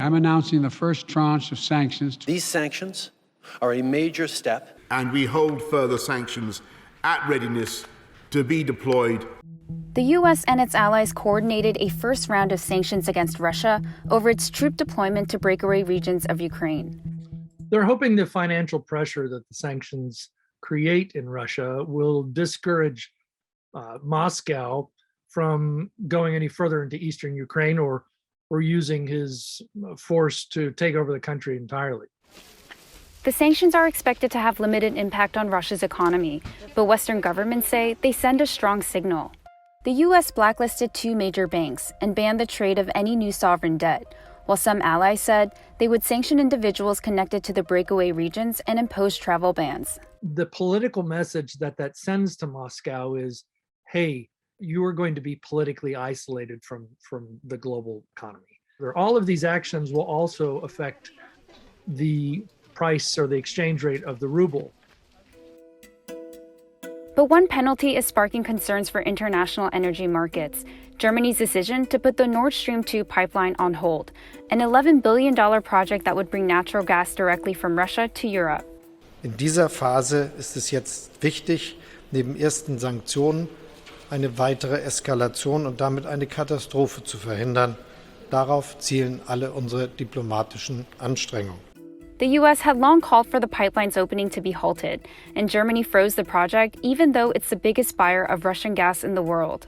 I'm announcing the first tranche of sanctions. These sanctions are a major step. And we hold further sanctions at readiness to be deployed. The U.S. and its allies coordinated a first round of sanctions against Russia over its troop deployment to breakaway regions of Ukraine. They're hoping the financial pressure that the sanctions create in Russia will discourage Moscow from going any further into eastern Ukraine or using his force to take over the country entirely. The sanctions are expected to have limited impact on Russia's economy, but Western governments say they send a strong signal. The U.S. blacklisted 2 major banks and banned the trade of any new sovereign debt, while some allies said they would sanction individuals connected to the breakaway regions and impose travel bans. The political message that sends to Moscow is, hey, you are going to be politically isolated from the global economy. All of these actions will also affect the price or the exchange rate of the ruble. But one penalty is sparking concerns for international energy markets: Germany's decision to put the Nord Stream 2 pipeline on hold, an $11 billion project that would bring natural gas directly from Russia to Europe. In dieser Phase ist es jetzt wichtig, neben ersten Sanktionen eine weitere Eskalation und damit eine Katastrophe zu verhindern. Darauf zielen alle unsere diplomatischen Anstrengungen. The U.S. had long called for the pipeline's opening to be halted, and Germany froze the project even though it's the biggest buyer of Russian gas in the world.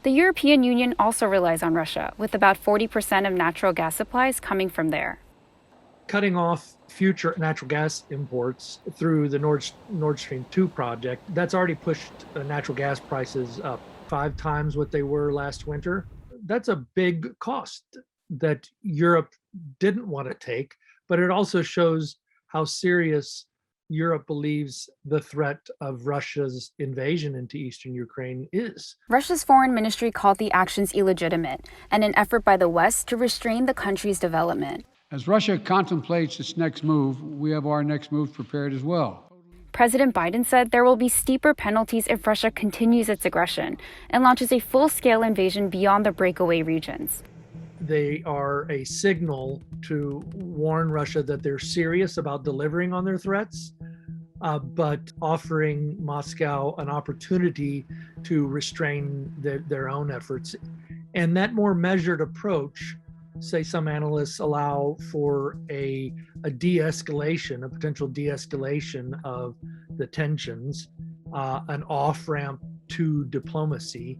The European Union also relies on Russia, with about 40% of natural gas supplies coming from there. Cutting off future natural gas imports through the Nord Stream 2 project, that's already pushed natural gas prices up 5 times what they were last winter. That's a big cost that Europe didn't want to take, but it also shows how serious Europe believes the threat of Russia's invasion into eastern Ukraine is. Russia's foreign ministry called the actions illegitimate and an effort by the West to restrain the country's development. As Russia contemplates its next move, we have our next move prepared as well. President Biden said there will be steeper penalties if Russia continues its aggression and launches a full-scale invasion beyond the breakaway regions. They are a signal to warn Russia that they're serious about delivering on their threats, but offering Moscow an opportunity to restrain their own efforts. And that more measured approach, say some analysts allow for a de-escalation, a potential de-escalation of the tensions, an off-ramp to diplomacy.